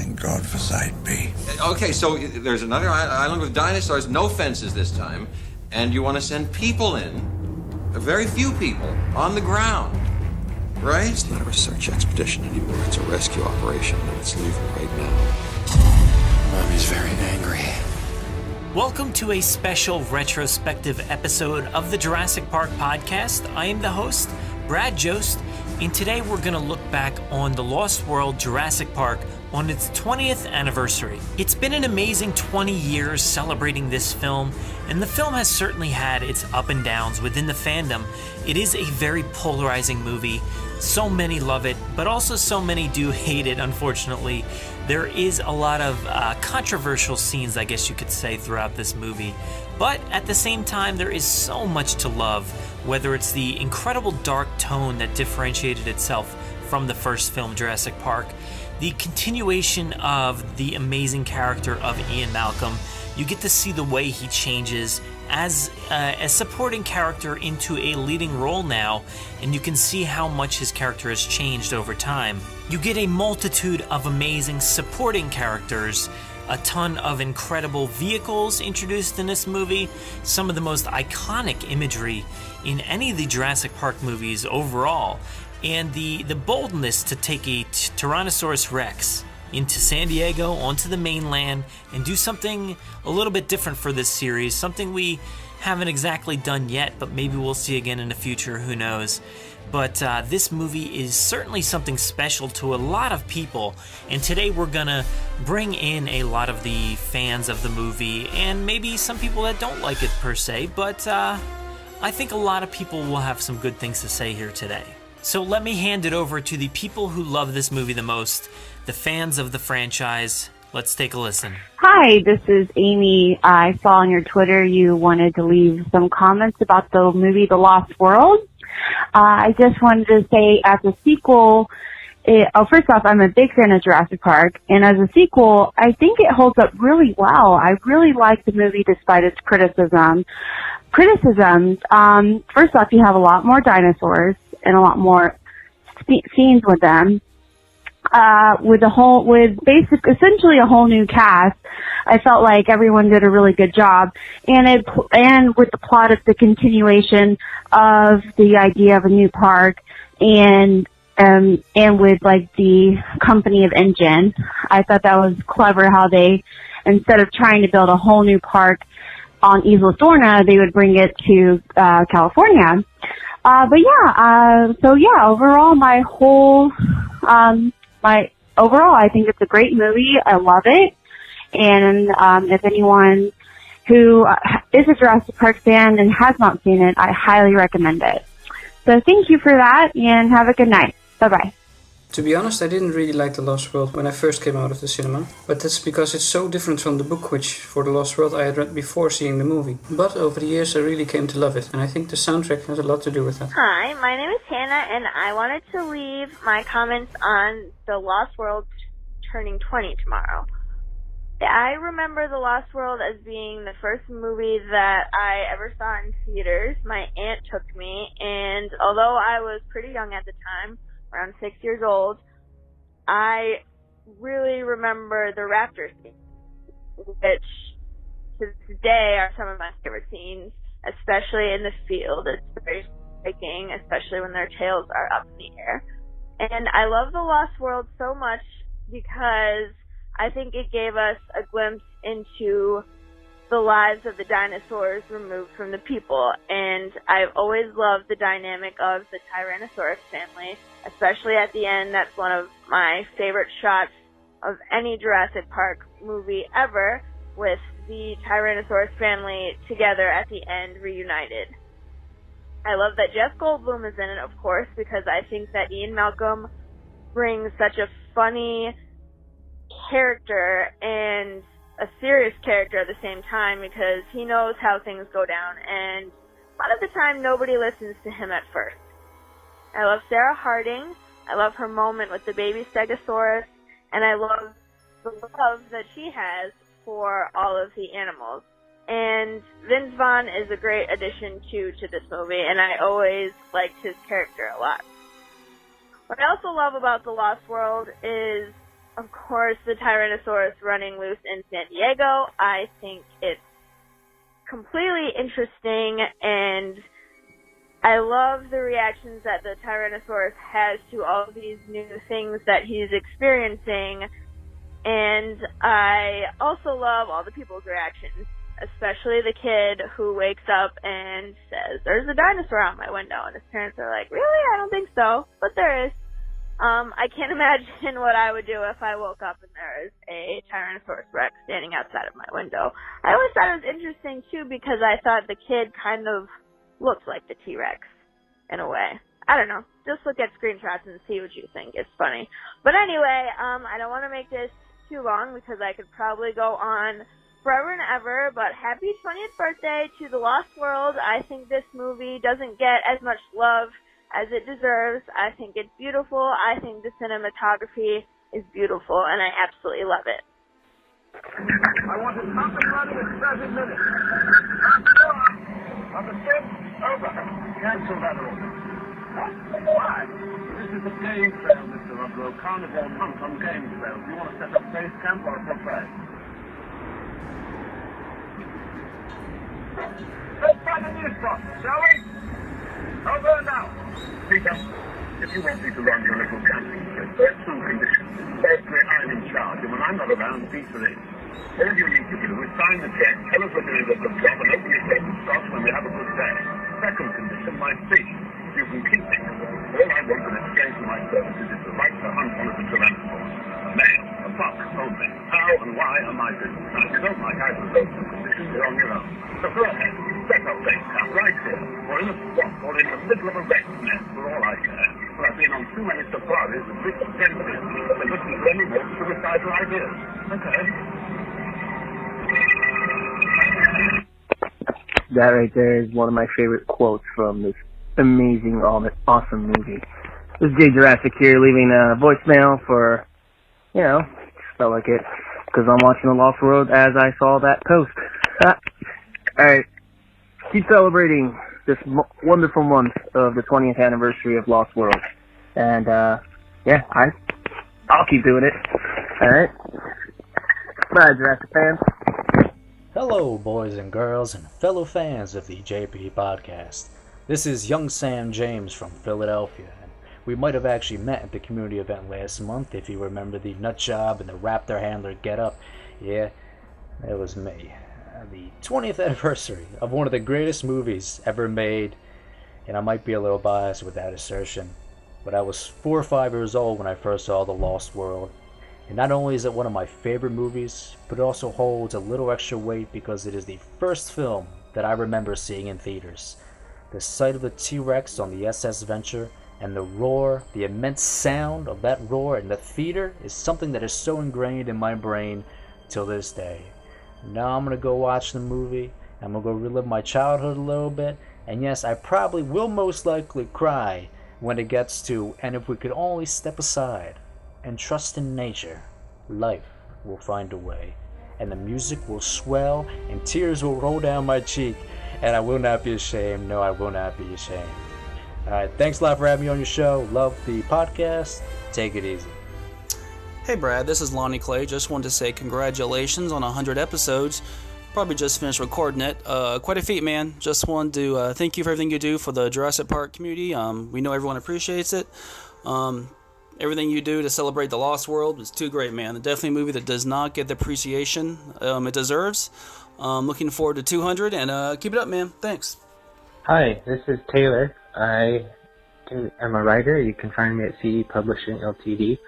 Thank God for Side B. Okay, so there's another island with dinosaurs, no fences this time, and you want to send people in, very few people, on the ground, right? It's not a research expedition anymore. It's a rescue operation, and it's leaving right now. Mommy's very angry. Welcome to a special retrospective episode of the Jurassic Park podcast. I am the host, Brad Jost, and today we're going to look back on The Lost World Jurassic Park on its 20th anniversary. It's been an amazing 20 years celebrating this film, and the film has certainly had its up and downs within the fandom. It is a very polarizing movie. So many love it, but also so many do hate it, unfortunately. There is a lot of controversial scenes, I guess you could say, throughout this movie. But at the same time, there is so much to love, whether it's the incredible dark tone that differentiated itself from the first film, Jurassic Park, the continuation of the amazing character of Ian Malcolm. You get to see the way he changes as a supporting character into a leading role now, and you can see how much his character has changed over time. You get a multitude of amazing supporting characters, a ton of incredible vehicles introduced in this movie, some of the most iconic imagery in any of the Jurassic Park movies overall, and the boldness to take a Tyrannosaurus Rex into San Diego, onto the mainland, and do something a little bit different for this series, something we haven't exactly done yet, but maybe we'll see again in the future, who knows. But this movie is certainly something special to a lot of people, and today we're gonna bring in a lot of the fans of the movie, and maybe some people that don't like it per se, but I think a lot of people will have some good things to say here today. So let me hand it over to the people who love this movie the most, the fans of the franchise. Let's take a listen. Hi, this is Amy. I saw on your Twitter you wanted to leave some comments about the movie The Lost World. I just wanted to say, as a sequel, first off, I'm a big fan of Jurassic Park, and as a sequel, I think it holds up really well. I really like the movie despite its criticisms. First off, you have a lot more dinosaurs and a lot more scenes with them. Essentially a whole new cast. I felt like everyone did a really good job, and with the plot of the continuation of the idea of a new park, and with like the company of Engine, I thought that was clever how they, instead of trying to build a whole new park on Isla Sorna, they would bring it to California. Overall, I think it's a great movie. I love it. And if anyone who is a Jurassic Park fan and has not seen it, I highly recommend it. So thank you for that, and have a good night. Bye-bye. To be honest, I didn't really like The Lost World when I first came out of the cinema, but that's because it's so different from the book, which for The Lost World I had read before seeing the movie. But over the years I really came to love it, and I think the soundtrack has a lot to do with that. Hi, my name is Hannah, and I wanted to leave my comments on The Lost World turning 20 tomorrow. I remember The Lost World as being the first movie that I ever saw in theaters. My aunt took me, and although I was pretty young at the time, around 6 years old, I really remember the raptor scenes, which to this day are some of my favorite scenes, especially in the field. It's very striking, especially when their tails are up in the air. And I love The Lost World so much because I think it gave us a glimpse into the lives of the dinosaurs removed from the people, and I've always loved the dynamic of the Tyrannosaurus family, especially at the end. That's one of my favorite shots of any Jurassic Park movie ever, with the Tyrannosaurus family together at the end, reunited. I love that Jeff Goldblum is in it, of course, because I think that Ian Malcolm brings such a funny character and a serious character at the same time, because he knows how things go down, and a lot of the time nobody listens to him at first. I love Sarah Harding. I love her moment with the baby Stegosaurus, and I love the love that she has for all of the animals. And Vince Vaughn is a great addition to this movie, and I always liked his character a lot. What I also love about The Lost World is of course, the Tyrannosaurus running loose in San Diego. I think it's completely interesting, and I love the reactions that the Tyrannosaurus has to all of these new things that he's experiencing, and I also love all the people's reactions, especially the kid who wakes up and says, "There's a dinosaur out my window," and his parents are like, "Really? I don't think so," but there is. I can't imagine what I would do if I woke up and there is a Tyrannosaurus Rex standing outside of my window. I always thought it was interesting, too, because I thought the kid kind of looked like the T-Rex, in a way. I don't know. Just look at screenshots and see what you think. It's funny. But anyway, I don't want to make this too long because I could probably go on forever and ever, but happy 20th birthday to The Lost World. I think this movie doesn't get as much love as it deserves. I think it's beautiful. I think the cinematography is beautiful, and I absolutely love it. I want it up and running in 30 minutes. Understood? Over. Cancel that order. Why? This is a game trail, Mr. Ludlow. Carnivore hunt on game trails. You want to set up base camp or a buffet? Let's find a new spot, shall we? Over now. Peter, if you want me to run your little camping trip, there are two conditions. Firstly, I'm in charge, and when I'm not around, Peter is. All you need to do is sign the check, tell us what the name of the job, and open your open stocks when we have a good day. Second condition, my fee. You can keep it. All I want in exchange for my services is the right to hunt one of the Tyrannosaurs. A male, a buck, only. How and why are my business. Now, if you don't like either of those two conditions, you're on your own. So go ahead, set up base camp right here, or in a swamp, or in the middle of a wrecked nest, for all I care. But I've been on too many safaris with rich fences to listen to any more suicidal ideas. Okay. That right there is one of my favorite quotes from this amazing, awesome movie. This is Jay Jurassic here, leaving a voicemail for, just felt like it, because I'm watching The Lost World as I saw that post. Alright, keep celebrating this wonderful month of the 20th anniversary of Lost World. And, I'll keep doing it. Alright? Bye, Jurassic fans. Hello, boys and girls, and fellow fans of the JP Podcast. This is young Sam James from Philadelphia, and we might have actually met at the community event last month if you remember the nut job and the raptor handler get-up. Yeah, that was me. The 20th anniversary of one of the greatest movies ever made, and I might be a little biased with that assertion, but I was 4 or 5 years old when I first saw The Lost World. And not only is it one of my favorite movies, but it also holds a little extra weight because it is the first film that I remember seeing in theaters. The sight of the T-Rex on the SS Venture and the roar, the immense sound of that roar in the theater is something that is so ingrained in my brain till this day. Now I'm going to go watch the movie, I'm going to go relive my childhood a little bit, and yes, I probably will most likely cry when it gets to, and if we could only step aside and trust in nature, life will find a way, and the music will swell, and tears will roll down my cheek, and I will not be ashamed. No, I will not be ashamed. Alright, thanks a lot for having me on your show. Love the podcast. Take it easy. Hey Brad, this is Lonnie Clay. Just wanted to say congratulations on 100 episodes. Probably just finished recording it. Quite a feat, man. Just wanted to thank you for everything you do for the Jurassic Park community. We know everyone appreciates it. Everything you do to celebrate The Lost World is too great, man. Definitely a movie that does not get the appreciation it deserves. Looking forward to 200, and keep it up, man. Thanks. Hi, this is Taylor. I am a writer. You can find me at CE Publishing Ltd.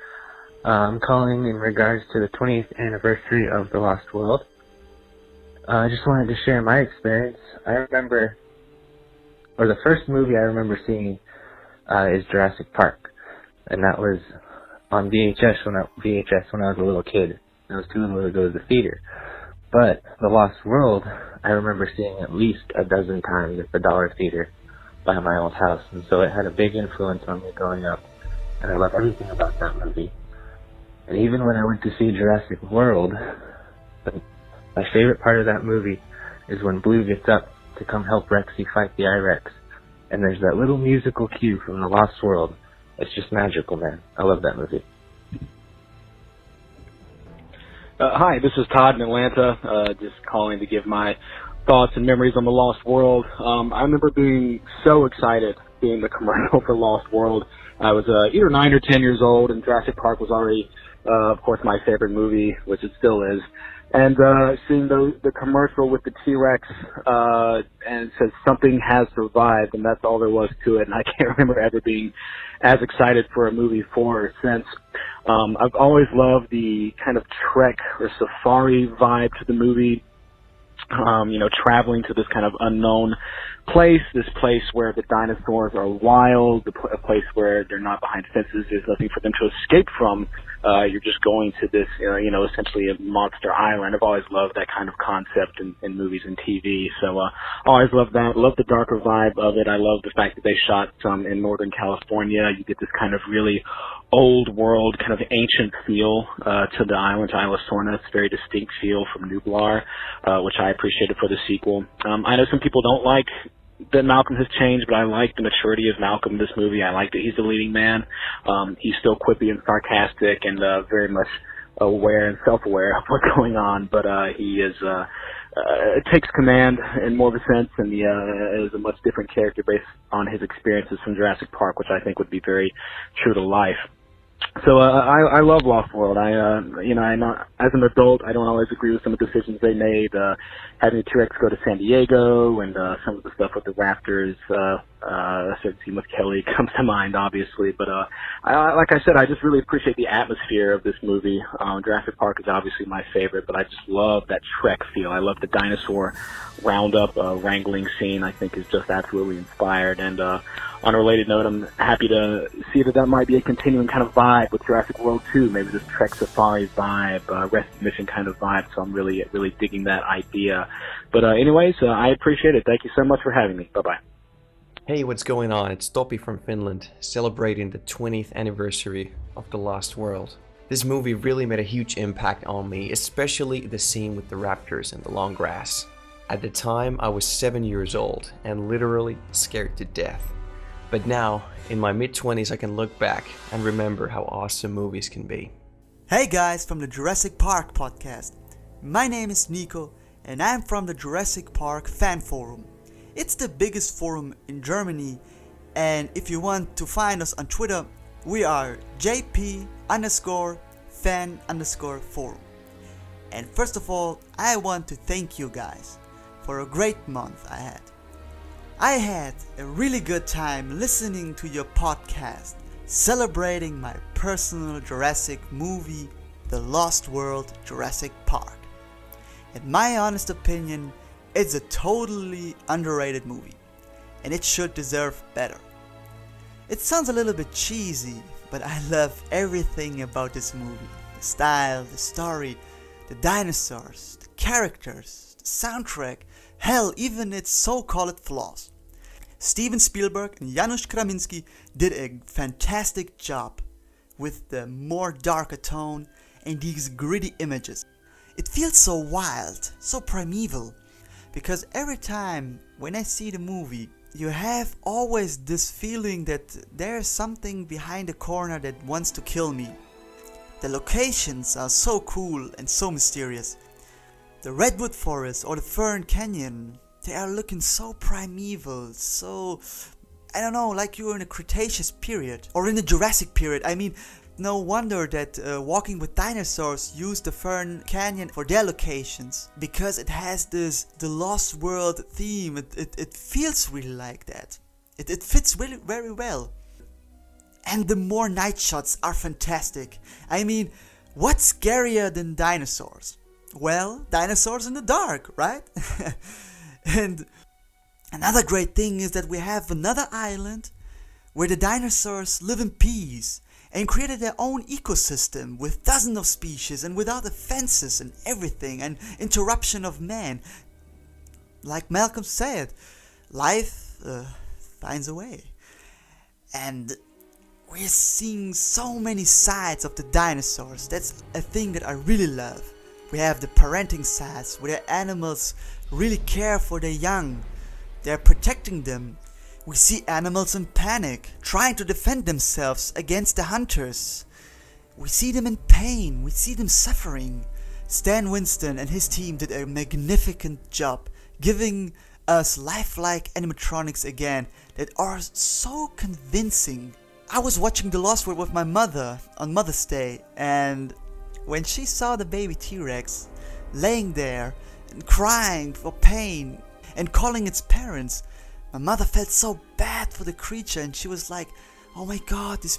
I'm calling in regards to the 20th anniversary of The Lost World. I just wanted to share my experience. The first movie I remember seeing is Jurassic Park, and that was on VHS when I was a little kid. I was too little to go to the theater. But The Lost World, I remember seeing at least a dozen times at the Dollar Theater by my old house, and so it had a big influence on me growing up, and I love everything about that movie. And even when I went to see Jurassic World, my favorite part of that movie is when Blue gets up to come help Rexy fight the I-Rex, and there's that little musical cue from The Lost World. It's just magical, man. I love that movie. Hi, this is Todd in Atlanta, just calling to give my thoughts and memories on The Lost World. I remember being so excited being the commercial for Lost World. I was either 9 or 10 years old, and Jurassic Park was already, of course, my favorite movie, which it still is. And seeing the commercial with the T-Rex, and it says something has survived, and that's all there was to it. And I can't remember ever being as excited for a movie for or since. I've always loved the kind of trek or safari vibe to the movie. Traveling to this kind of unknown place, this place where the dinosaurs are wild, a place where they're not behind fences, there's nothing for them to escape from. You're just going to this, essentially a monster island. I've always loved that kind of concept in movies and TV, so always loved that. Love the darker vibe of it. I love the fact that they shot in Northern California. You get this kind of really old world, kind of ancient feel to the island, to Isla Sorna. It's a very distinct feel from Nublar, which I appreciated for the sequel. I know some people don't like that Malcolm has changed, but I like the maturity of Malcolm in this movie. I like that he's the leading man. He's still quippy and sarcastic and very much aware and self-aware of what's going on, but he is takes command in more of a sense, and he is a much different character based on his experiences from Jurassic Park, which I think would be very true to life. So I love Lost World. As an adult, I don't always agree with some of the decisions they made. Having the T-Rex go to San Diego and some of the stuff with the Raptors, a certain scene with Kelly comes to mind, obviously. But like I said, I just really appreciate the atmosphere of this movie. Jurassic Park is obviously my favorite, but I just love that Trek feel. I love the dinosaur roundup wrangling scene. I think is just absolutely inspired. And on a related note, I'm happy to see that might be a continuing kind of vibe with Jurassic World 2, maybe this Trek Safari vibe, rescue mission kind of vibe, so I'm really digging that idea. But anyways, I appreciate it. Thank you so much for having me. Bye-bye. Hey, what's going on? It's Topi from Finland, celebrating the 20th anniversary of The Lost World. This movie really made a huge impact on me, especially the scene with the raptors in the long grass. At the time, I was 7 years old and literally scared to death. But now, in my mid-20s, I can look back and remember how awesome movies can be. Hey guys from the Jurassic Park podcast. My name is Nico and I'm from the Jurassic Park fan forum. It's the biggest forum in Germany, and if you want to find us on Twitter, we are JP_fan_forum. And first of all, I want to thank you guys for a great month I had. I had a really good time listening to your podcast, celebrating my personal Jurassic movie, The Lost World Jurassic Park. In my honest opinion, it's a totally underrated movie, and it should deserve better. It sounds a little bit cheesy, but I love everything about this movie. The style, the story, the dinosaurs, the characters, the soundtrack, hell, even its so-called flaws. Steven Spielberg and Janusz Krasinski did a fantastic job with the more darker tone and these gritty images. It feels so wild, so primeval, because every time when I see the movie, you have always this feeling that there's something behind the corner that wants to kill me. The locations are so cool and so mysterious. The Redwood Forest or the Fern Canyon, they are looking so primeval, so, I don't know, like you're in a Cretaceous period, or in the Jurassic period. I mean, no wonder that Walking with Dinosaurs used the Fern Canyon for their locations, because it has this, the Lost World theme. It feels really like that. It fits really very well. And the more night shots are fantastic. I mean, what's scarier than dinosaurs? Well, dinosaurs in the dark, right? And another great thing is that we have another island where the dinosaurs live in peace and created their own ecosystem with dozens of species and without the fences and everything and interruption of man. Like Malcolm said, life finds a way. And we're seeing so many sides of the dinosaurs. That's a thing that I really love. We have the parenting sides where the animals really care for their young. They're protecting them. We see animals in panic, trying to defend themselves against the hunters. We see them in pain. We see them suffering. Stan Winston and his team did a magnificent job giving us lifelike animatronics again that are so convincing. I was watching The Lost World with my mother on Mother's Day, and when she saw the baby T-Rex laying there and crying for pain and calling its parents, my mother felt so bad for the creature, and she was like, oh my god, this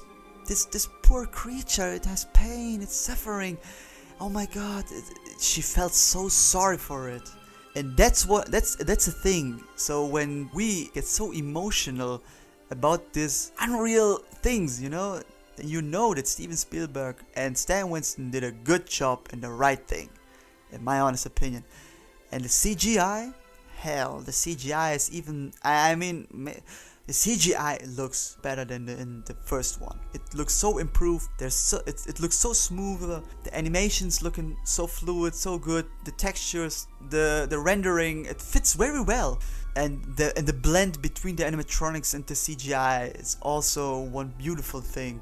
poor creature, it has pain, it's suffering. Oh my god, she felt so sorry for it. And that's the thing. So when we get so emotional about these unreal things, you know that Steven Spielberg and Stan Winston did a good job and the right thing, in my honest opinion. And the CGI, hell, the CGI is even, the CGI looks better than in the first one. It looks so improved. It looks so smoother. The animations looking so fluid, so good. The textures, the rendering, it fits very well. And the blend between the animatronics and the CGI is also one beautiful thing.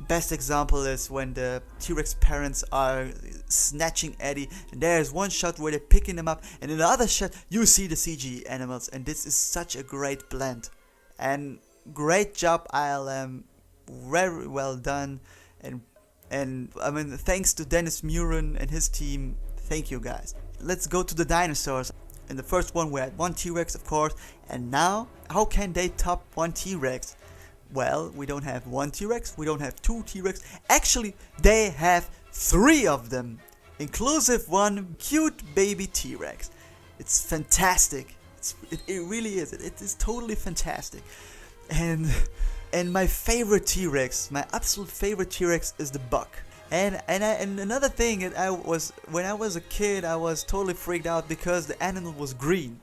Best example is when the T-Rex parents are snatching Eddie, and there's one shot where they're picking him up, and in the other shot you see the CG animals, and this is such a great blend. And great job, ILM, very well done, and thanks to Dennis Muren and his team, thank you guys. Let's go to the dinosaurs. In the first one we had one T-Rex, of course, and now how can they top one T-Rex? Well, we don't have one T-Rex, we don't have two T-Rex, actually they have 3 of them, inclusive one cute baby T-Rex. It's fantastic. It really is. It is totally fantastic. And my favorite T-Rex, my absolute favorite T-Rex is the buck. And another thing, when I was a kid, I was totally freaked out because the animal was green.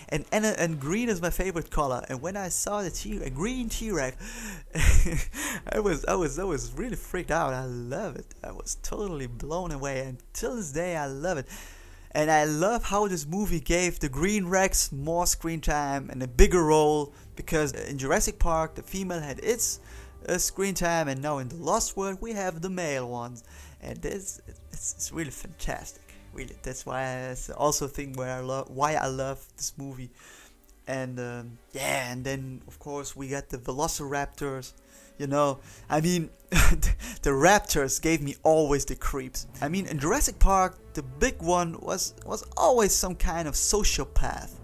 and green is my favorite color. And when I saw a green T-Rex, I was really freaked out. I love it. I was totally blown away. And till this day, I love it. And I love how this movie gave the Green Rex more screen time and a bigger role, because in Jurassic Park the female had its screen time, and now in The Lost World we have the male ones, and it's really fantastic. Really, that's why it's also a thing why I love this movie. And and then of course we got the Velociraptors. The raptors gave me always the creeps. In Jurassic Park, the big one was always some kind of sociopath.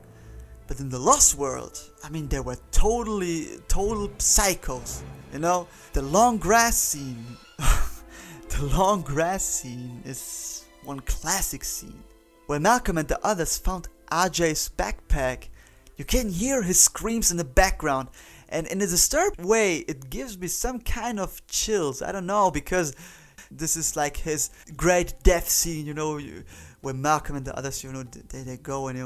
But in The Lost World, they were total psychos. The long grass scene. The long grass scene is one classic scene. When Malcolm and the others found RJ's backpack, you can hear his screams in the background. And in a disturbed way, it gives me some kind of chills. I don't know, because this is like his great death scene, when Malcolm and the others, they go and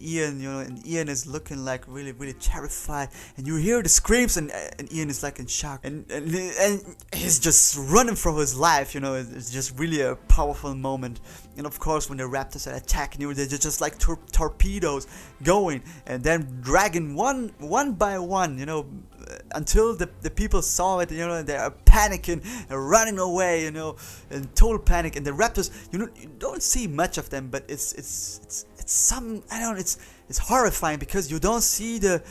Ian is looking like really, really terrified, and you hear the screams, and Ian is like in shock, and he's just running for his life. It's just really a powerful moment. And of course, when the raptors are attacking you, they're just like torpedoes going, and then dragging one by one, until the people saw it, they are panicking and running away, in total panic. And the raptors, you don't see much of them, but it's horrifying, because you don't see the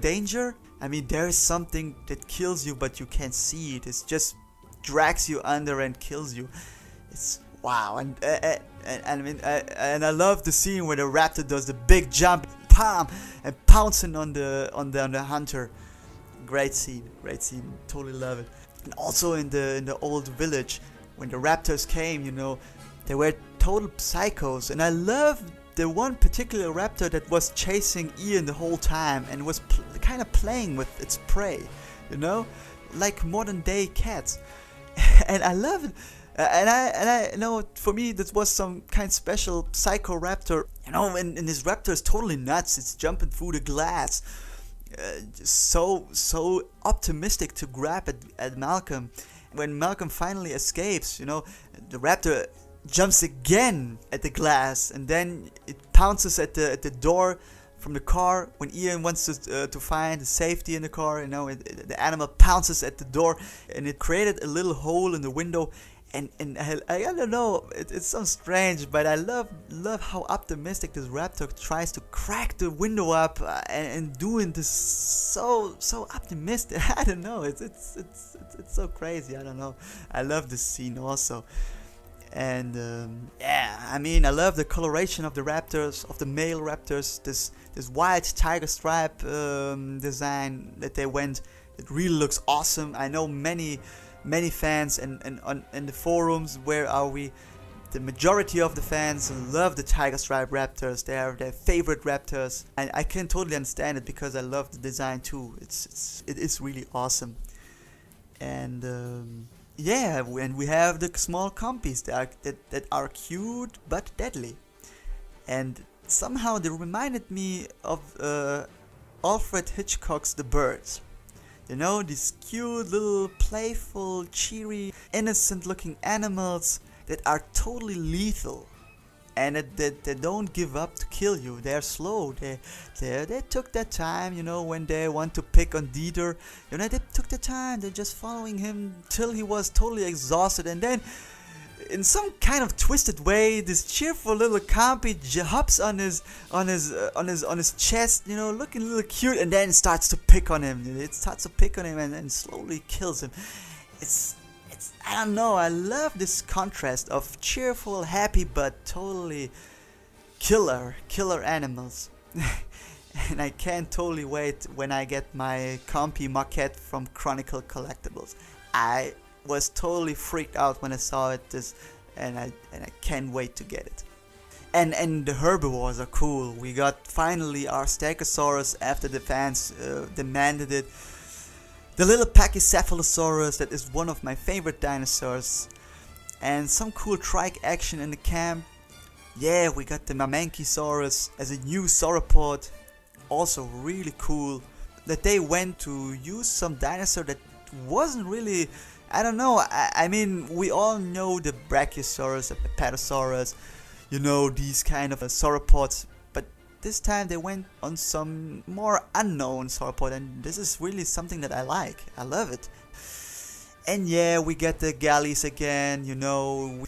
danger. There is something that kills you, but you can't see it. It just drags you under and kills you. It's wow. And I love the scene where the raptor does the big jump, and pouncing on the hunter. Great scene, totally love it. And also in the old village, when the raptors came, they were total psychos. And I love the one particular raptor that was chasing Ian the whole time and was kind of playing with its prey, like modern day cats. And I love it. And I know, for me, this was some kind of special psycho raptor. And this raptor is totally nuts. It's jumping through the glass. So optimistic to grab at Malcolm. When Malcolm finally escapes, the raptor jumps again at the glass, and then it pounces at the door from the car. When Ian wants to find the safety in the car, the animal pounces at the door, and it created a little hole in the window. And I don't know, it sounds strange, but I love how optimistic this raptor tries to crack the window up and doing this so optimistic. I don't know, it's so crazy. I don't know. I love this scene also. And yeah, I mean, I love the coloration of the raptors, of the male raptors. This white tiger stripe design that they went. It really looks awesome. I know many fans and on in the forums, where are we? The majority of the fans love the tiger stripe raptors. They are their favorite raptors, and I can totally understand it because I love the design too. It is really awesome. And yeah, and we have the small compies that are cute but deadly, and somehow they reminded me of Alfred Hitchcock's The Birds. You know, these cute little playful, cheery, innocent looking animals that are totally lethal, and that they don't give up to kill you. They're slow. They took their time, you know, when they want to pick on Dieter. You know, they took their time. They're just following him till he was totally exhausted, and then in some kind of twisted way, this cheerful little compy hops on his chest, you know, looking a little cute, and then starts to pick on him. It starts to pick on him and slowly kills him. It's I don't know. I love this contrast of cheerful, happy, but totally killer animals. And I can't totally wait when I get my compy maquette from Chronicle Collectibles. I was totally freaked out when I saw it, and I can't wait to get it. And the herbivores are cool. We got finally our Stegosaurus after the fans demanded it. The little Pachycephalosaurus, that is one of my favorite dinosaurs. And some cool trike action in the camp. Yeah, we got the Mamenchisaurus as a new sauropod. Also really cool that they went to use some dinosaur that wasn't really, I don't know, I mean, we all know the Brachiosaurus, the Apatosaurus, you know, these kind of sauropods, but this time they went on some more unknown sauropod, and this is really something that I like. I love it. And yeah, we get the galleys again, you know,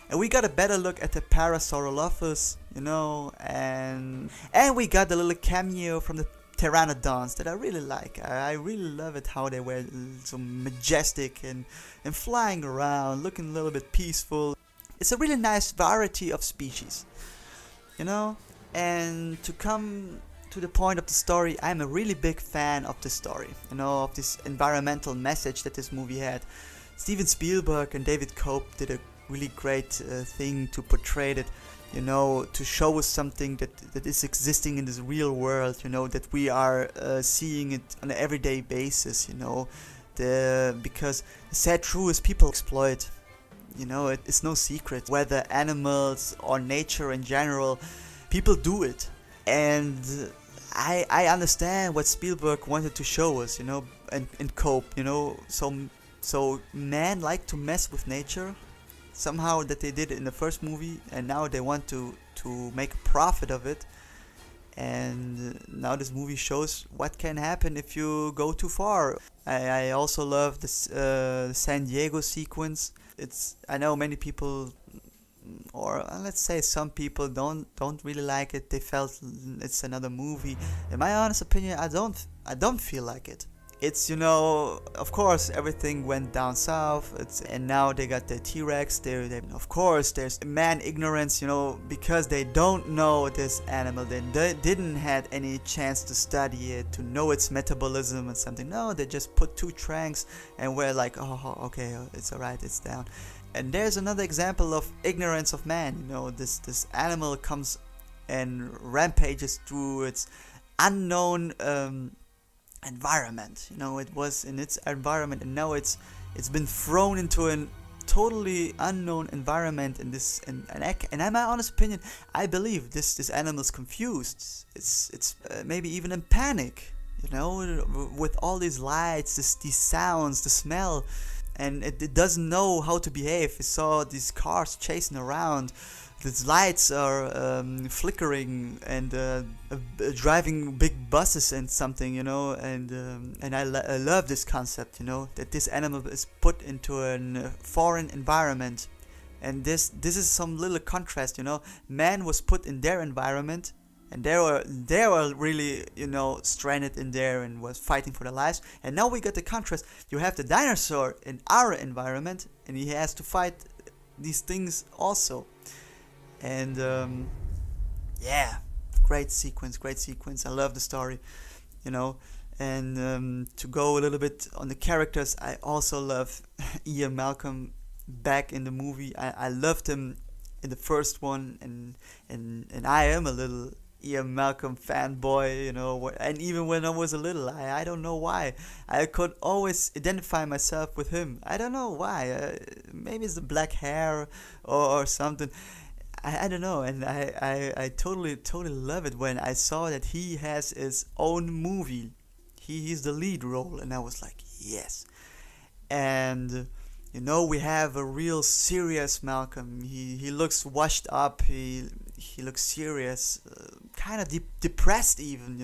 and we got a better look at the Parasaurolophus, you know, and we got the little cameo from the Pteranodons that I really like. I really love it how they were so majestic and flying around, looking a little bit peaceful. It's a really nice variety of species, you know. And to come to the point of the story, I'm a really big fan of the story, you know, of this environmental message that this movie had. Steven Spielberg and David Cope did a really great thing to portray it, you know, to show us something that is existing in this real world, you know, that we are seeing it on an everyday basis, you know, because the sad truth is people exploit, you know, it's no secret, whether animals or nature in general, people do it. And I understand what Spielberg wanted to show us, you know, and Cope, you know, so man like to mess with nature. Somehow that they did it in the first movie, and now they want to make a profit of it. And now this movie shows what can happen if you go too far. I also love this San Diego sequence. I know many people, or let's say some people don't really like it. They felt it's another movie. In my honest opinion, I don't feel like it. It's, you know, of course everything went down south, and now they got the T-Rex. They of course there's man ignorance, you know, because they don't know this animal. They didn't had any chance to study it, to know its metabolism and something. No, they just put two trunks and we're like, oh, okay, it's alright, it's down. And there's another example of ignorance of man. You know, this animal comes and rampages through its unknown environment. You know, it was in its environment, and now it's been thrown into a totally unknown environment. And in my honest opinion, I believe this animal's confused. It's maybe even in panic. You know, with all these lights, these sounds, the smell. And it doesn't know how to behave. It saw these cars chasing around, these lights are flickering and driving big buses and something, and I love this concept, that this animal is put into a foreign environment, and this is some little contrast, man was put in their environment, and they were really, stranded in there and was fighting for their lives, and now we got the contrast. You have the dinosaur in our environment, and he has to fight these things also. And great sequence. I love the story, and to go a little bit on the characters, I also love Ian Malcolm back in the movie. I loved him in the first one, and I am a little Ian Malcolm fanboy, and even when I was a little, I don't know why, I could always identify myself with him. I don't know why, maybe it's the black hair or something. I don't know, and I totally love it when I saw that he has his own movie. He's the lead role, and I was like, yes. And we have a real serious Malcolm. He looks washed up. He looks serious, kind of depressed even,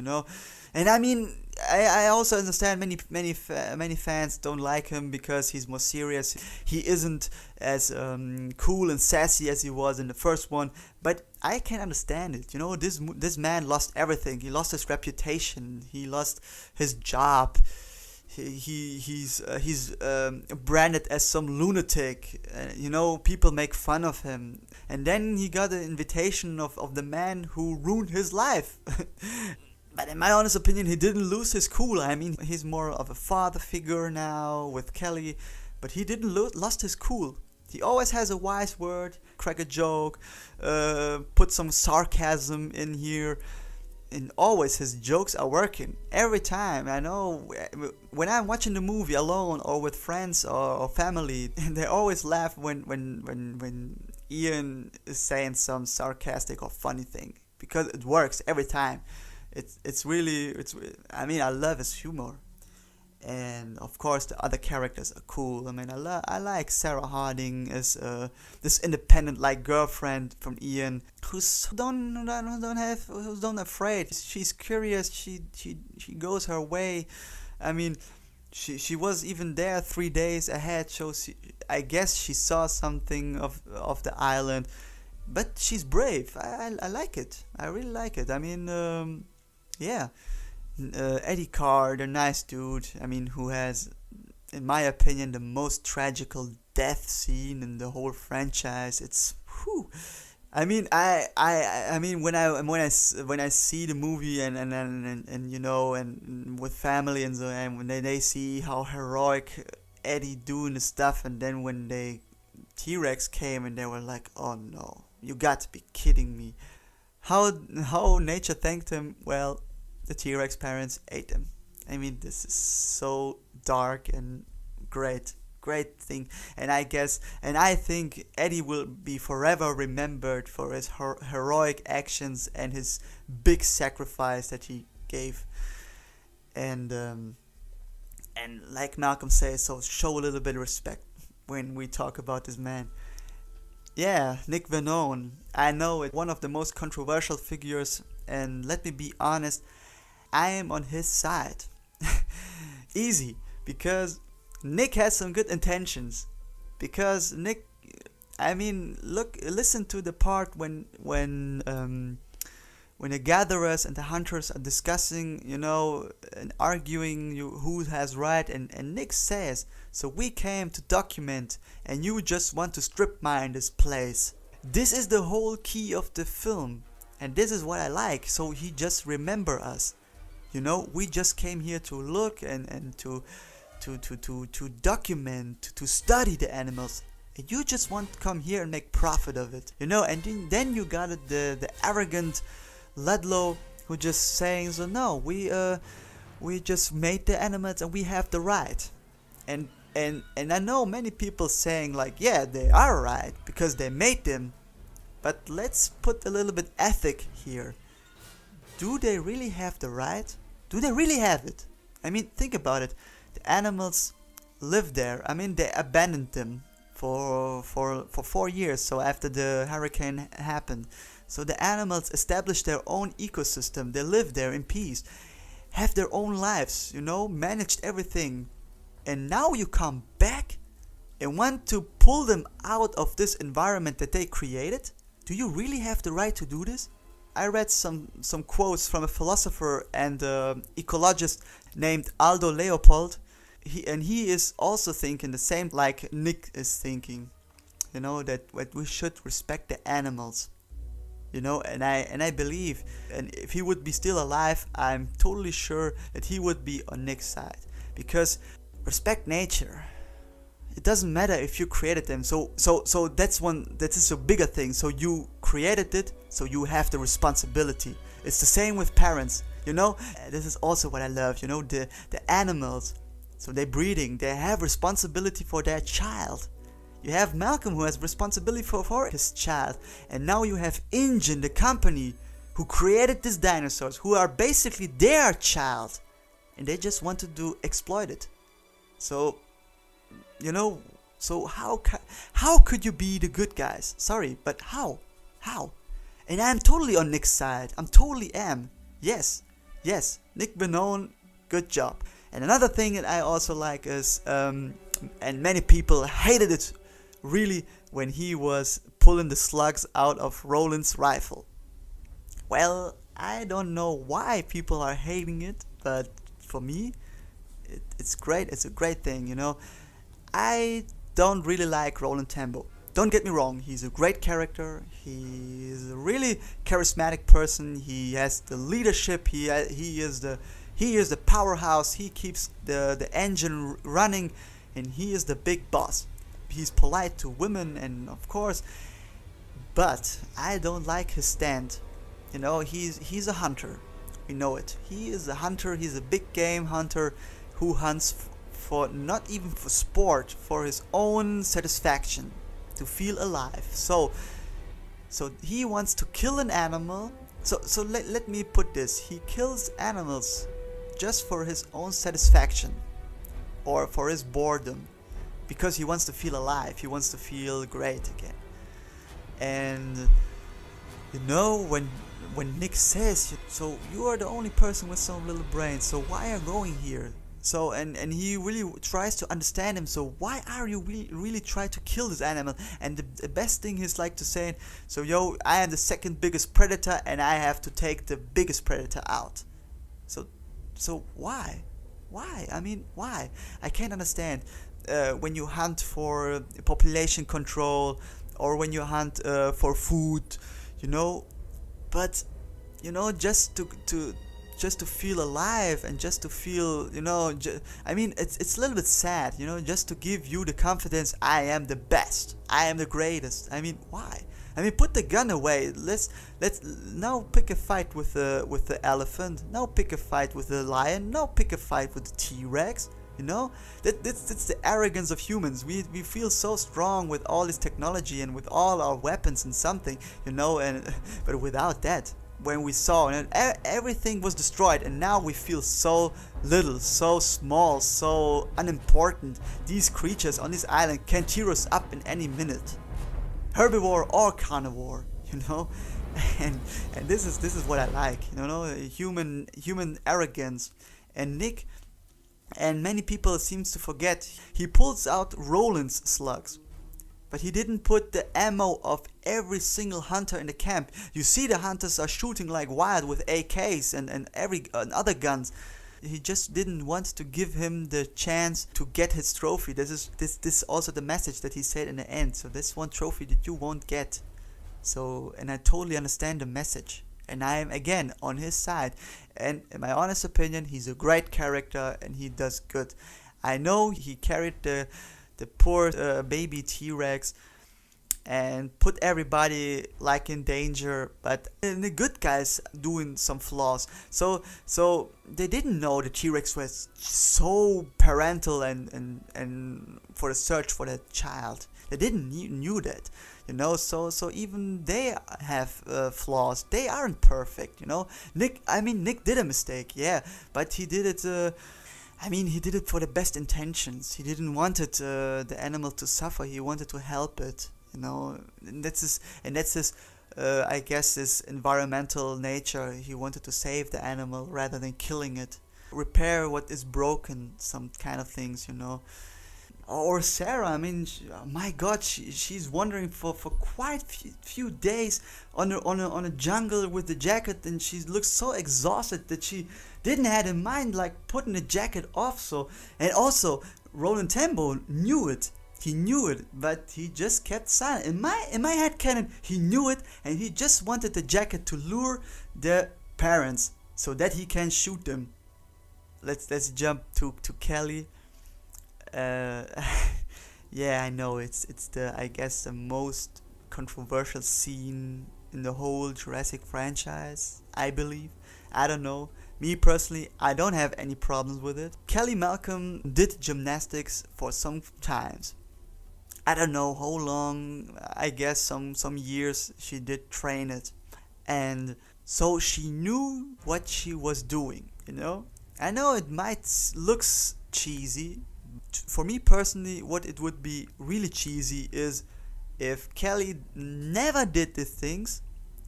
And I mean, I also understand many fans don't like him because he's more serious. He isn't as cool and sassy as he was in the first one. But I can understand it. This man lost everything. He lost his reputation. He lost his job. He's branded as some lunatic. People make fun of him. And then he got an invitation of the man who ruined his life. But in my honest opinion, he didn't lose his cool. I mean, he's more of a father figure now with Kelly, but he didn't lost his cool. He always has a wise word, crack a joke, put some sarcasm in here, and always his jokes are working every time. I know when I'm watching the movie alone or with friends or family, they always laugh when Ian is saying some sarcastic or funny thing, because it works every time. I love his humor, and of course the other characters are cool. I mean, I like Sarah Harding as this independent like girlfriend from Ian, who's don't afraid. She's curious. She goes her way. I mean, she was even there 3 days ahead. So I guess she saw something of the island, but she's brave. I like it. I really like it. I mean. Eddie Carr, the nice dude, I mean, who has, in my opinion, the most tragical death scene in the whole franchise. It's whew. I mean, I mean, when I see the movie and with family and so, and when they see how heroic Eddie doing the stuff, and then when T-Rex came and they were like, oh no, you got to be kidding me. How nature thanked him? Well, the T-Rex parents ate him. I mean, this is so dark and great thing. And I think Eddie will be forever remembered for his heroic actions and his big sacrifice that he gave. And like Malcolm says, so show a little bit of respect when we talk about this man. Yeah, Nick Venone. I know it's one of the most controversial figures, and let me be honest, I am on his side. Easy, because Nick has some good intentions. Because Nick, I mean, listen to the part when the gatherers and the hunters are discussing, and arguing who has right, and Nick says, so we came to document, and you just want to strip mine this place. This is the whole key of the film, and this is what I like. So he just remember us. We just came here to look and to document, to study the animals. And you just want to come here and make profit of it, And then you got the arrogant Ludlow who just saying, so no, we just made the animals and we have the right. And I know many people saying like, yeah, they are right because they made them. But let's put a little bit ethic here. Do they really have the right? Do they really have it? I mean, think about it. The animals live there. I mean, they abandoned them for 4 years. So after the hurricane happened, so the animals established their own ecosystem. They lived there in peace, have their own lives, managed everything. And now you come back and want to pull them out of this environment that they created? Do you really have the right to do this? I read some quotes from a philosopher and ecologist named Aldo Leopold. He is also thinking the same like Nick is thinking, that we should respect the animals, and I believe, and if he would be still alive, I'm totally sure that he would be on Nick's side, because respect nature. It doesn't matter if you created them. So that is a bigger thing. So you created it, so you have the responsibility. It's the same with parents, This is also what I love, the animals. So they're breeding, they have responsibility for their child. You have Malcolm who has responsibility for his child. And now you have InGen, the company who created these dinosaurs, who are basically their child. And they just want to exploit it. So, so how could you be the good guys? Sorry, but how? And I'm totally on Nick's side. I'm totally am. Yes, Nick Benone, good job. And another thing that I also like is, and many people hated it really, when he was pulling the slugs out of Roland's rifle. Well, I don't know why people are hating it, but for me, it's great. It's a great thing, I don't really like Roland Tembo. Don't get me wrong, he's a great character. He is a really charismatic person. He has the leadership. He is the powerhouse. He keeps the engine running, and he is the big boss. He's polite to women, and of course, but I don't like his stand. He's a hunter. We know it. He is a hunter. He's a big game hunter who hunts for not even for sport, for his own satisfaction, to feel alive. So he wants to kill an animal. So let me put this. He kills animals just for his own satisfaction or for his boredom, because he wants to feel alive. He wants to feel great again. And when Nick says, so you are the only person with some little brain, so why are you going here? So and he really tries to understand him. So why are you really trying to kill this animal? And the best thing is like to say, so I am the second biggest predator, and I have to take the biggest predator out. So why? I mean, why? I can't understand. When you hunt for population control, or when you hunt for food, but just to feel alive, and just to feel, I mean, it's a little bit sad, just to give you the confidence, I am the best, I am the greatest. I mean, why? I mean, put the gun away. Let's now pick a fight with the elephant. Now pick a fight with the lion. Now pick a fight with the T-Rex. That's the arrogance of humans. We feel so strong with all this technology and with all our weapons and something, but without that, when we saw everything was destroyed, and now we feel so little, so small, so unimportant. These creatures on this island can tear us up in any minute, herbivore or carnivore, and this is what I like, human arrogance. And Nick, and many people seems to forget, he pulls out Roland's slugs, but he didn't put the ammo of every single hunter in the camp. You see the hunters are shooting like wild with AKs and other guns. He just didn't want to give him the chance to get his trophy. This is also the message that he said in the end. So this one trophy that you won't get. So, and I totally understand the message, and I am again on his side. And in my honest opinion, he's a great character and he does good. I know he carried the poor baby T-Rex and put everybody like in danger, but the good guys doing some flaws. So they didn't know the T-Rex was so parental and for the search for that child. They didn't knew that, So even they have flaws. They aren't perfect, Nick did a mistake, yeah, but he did it. I mean, he did it for the best intentions. He didn't want it, the animal to suffer. He wanted to help it, you know. And that's his I guess his environmental nature. He wanted to save the animal rather than killing it. Repair what is broken, some kind of things, you know. Or Sarah, I mean, my God, she's wandering for quite few days on a jungle with the jacket, and she looks so exhausted that she didn't have in mind like putting the jacket off. So, and also Roland Tembo knew it. He knew it, but he just kept silent. In my head canon, he knew it, and he just wanted the jacket to lure the parents so that he can shoot them. Let's jump to Kelly. Yeah, I know it's the, I guess, the most controversial scene in the whole Jurassic franchise, I believe. I don't know. Me personally, I don't have any problems with it. Kelly Malcolm did gymnastics for some times. I don't know how long, I guess some years she did train it. And so she knew what she was doing, you know? I know it might look cheesy. For me personally, what it would be really cheesy is if Kelly never did these things,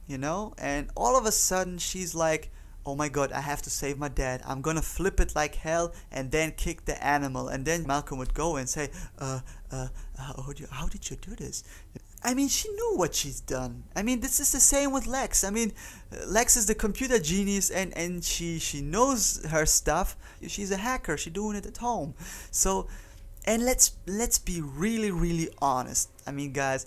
you know, and all of a sudden she's like, oh my God, I have to save my dad. I'm gonna flip it like hell and then kick the animal. And then Malcolm would go and say, how did you do this? I mean, she knew what she's done. I mean, this is the same with Lex. I mean, Lex is the computer genius, and she knows her stuff. She's a hacker. She's doing it at home. So, and let's be really honest. I mean, guys,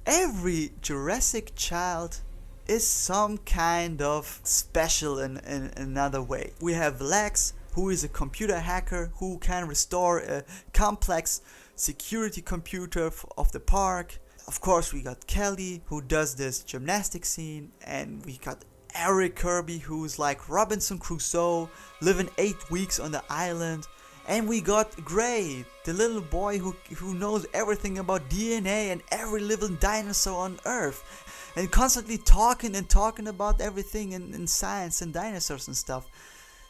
every Jurassic child is some kind of special in another way. We have Lex, who is a computer hacker who can restore a complex security computer of the park. Of course, we got Kelly, who does this gymnastic scene, and we got Eric Kirby, who's like Robinson Crusoe, living 8 weeks on the island. And we got Gray, the little boy who knows everything about DNA and every living dinosaur on Earth, and constantly talking about everything in science and dinosaurs and stuff.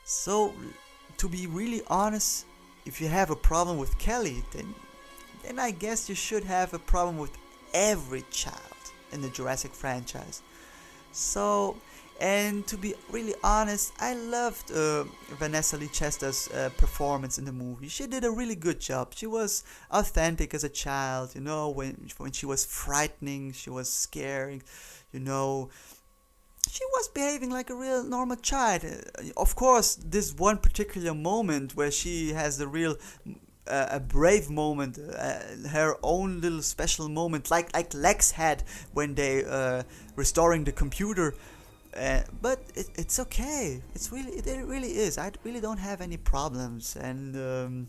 So, to be really honest, if you have a problem with Kelly, then I guess you should have a problem with every child in the Jurassic franchise. So, and to be really honest, I loved Vanessa Lee Chester's performance in the movie. She did a really good job. She was authentic as a child, you know, when she was frightening, she was scaring, you know. She was behaving like a real normal child. Of course, this one particular moment where she has the real a brave moment, her own little special moment, like Lex had when they restoring the computer. But it's okay. It really is. I really don't have any problems. And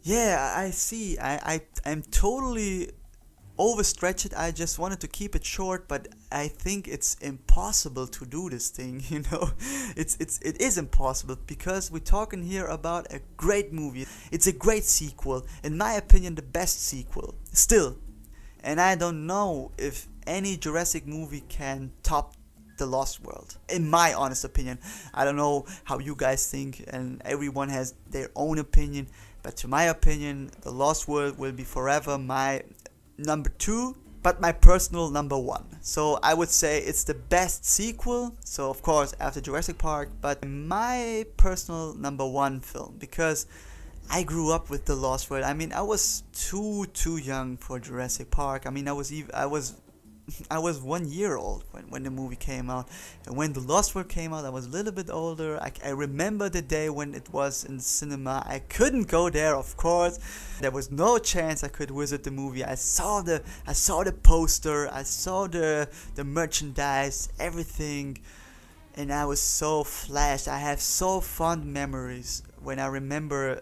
yeah, I see. I'm totally overstretched. I just wanted to keep it short, but I think it's impossible to do this thing, you know. It is impossible, because we're talking here about a great movie. It's a great sequel, in my opinion, the best sequel still. And I don't know if any Jurassic movie can top The Lost World, in my honest opinion. I don't know how you guys think, and everyone has their own opinion, but to my opinion, The Lost World will be forever my number 2, but my personal number 1. So I would say it's the best sequel, so of course after Jurassic Park, but my personal number 1 film, because I grew up with The Lost World. I mean, I was too young for Jurassic Park. I mean, I was 1 year old when the movie came out, and when The Lost World came out, I was a little bit older. I remember the day when it was in the cinema. I couldn't go there, of course. There was no chance I could visit the movie. I saw the poster, I saw the merchandise, everything, and I was so flashed. I have so fond memories when I remember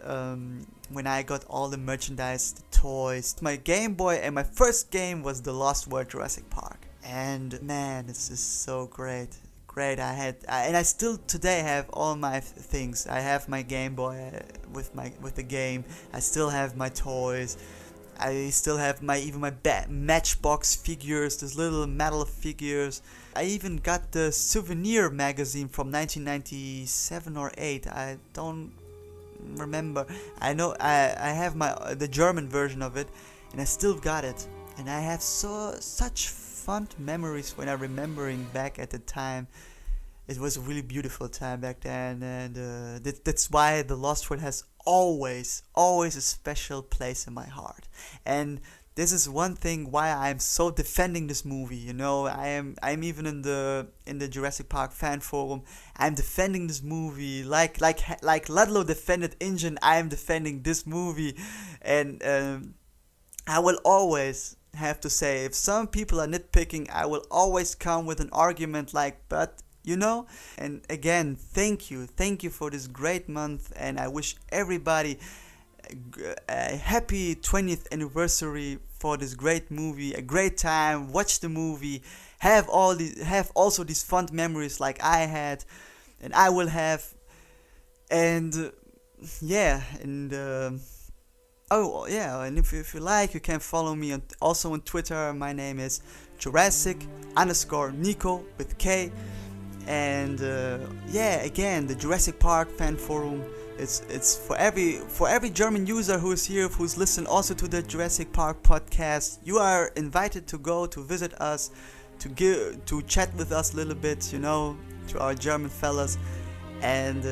when I got all the merchandise, the toys, my Game Boy, and my first game was The Lost World Jurassic Park. And man, this is so great. And I still today have all my things. I have my Game Boy with the game. I still have my toys. I still have my Matchbox figures, those little metal figures. I even got the souvenir magazine from 1997 or 8. I don't remember. I know I have the German version of it, and I still got it. And I have such fond memories when I'm remembering back at the time. It was a really beautiful time back then, and that's why The Lost World has always a special place in my heart. And this is one thing why I'm so defending this movie. You know, I'm even in the Jurassic Park fan forum. I'm defending this movie like Ludlow defended InGen. I am defending this movie, and I will always have to say, if some people are nitpicking, I will always come with an argument like, but you know. And again, thank you for this great month, and I wish everybody a happy 20th anniversary for this great movie, a great time. Watch the movie, have also these fond memories like I had, and I will have. And and if you like, you can follow me also on Twitter. My name is Jurassic_Nico with K. And again, the Jurassic Park fan forum. It's for every German user who is here, who's listened also to the Jurassic Park podcast. You are invited to go to visit us, to chat with us a little bit, you know, to our German fellas. And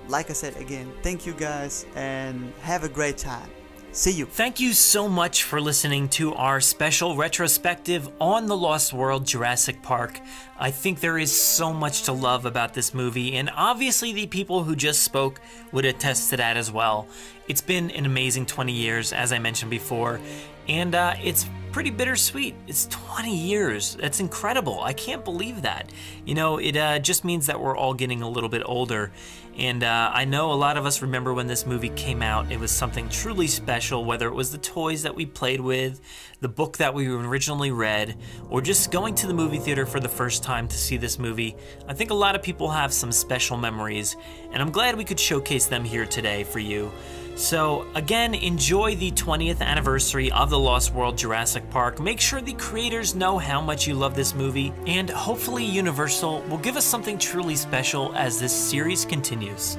like I said again, thank you guys and have a great time. See you. Thank you so much for listening to our special retrospective on The Lost World Jurassic Park. I think there is so much to love about this movie, and obviously the people who just spoke would attest to that as well. It's been an amazing 20 years, as I mentioned before, and it's pretty bittersweet. It's 20 years. That's incredible. I can't believe that. You know, it just means that we're all getting a little bit older. And I know a lot of us remember when this movie came out. It was something truly special, whether it was the toys that we played with, the book that we originally read, or just going to the movie theater for the first time to see this movie. I think a lot of people have some special memories, and I'm glad we could showcase them here today for you. So again, enjoy the 20th anniversary of The Lost World Jurassic Park. Make sure the creators know how much you love this movie, and hopefully Universal will give us something truly special as this series continues.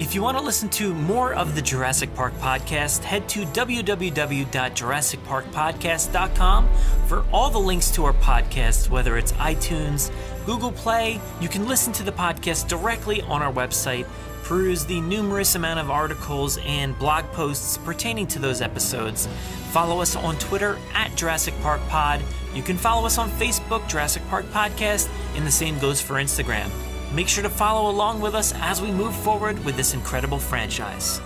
If you want to listen to more of the Jurassic Park podcast, head to www.jurassicparkpodcast.com for all the links to our podcasts, whether it's iTunes, Google Play. You can listen to the podcast directly on our website, peruse the numerous amount of articles and blog posts pertaining to those episodes. Follow us on Twitter at Jurassic Park Pod. You can follow us on Facebook, Jurassic Park Podcast, and the same goes for Instagram. Make sure to follow along with us as we move forward with this incredible franchise.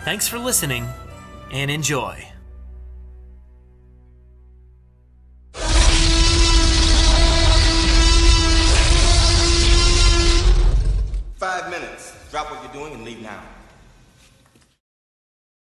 Thanks for listening, and enjoy.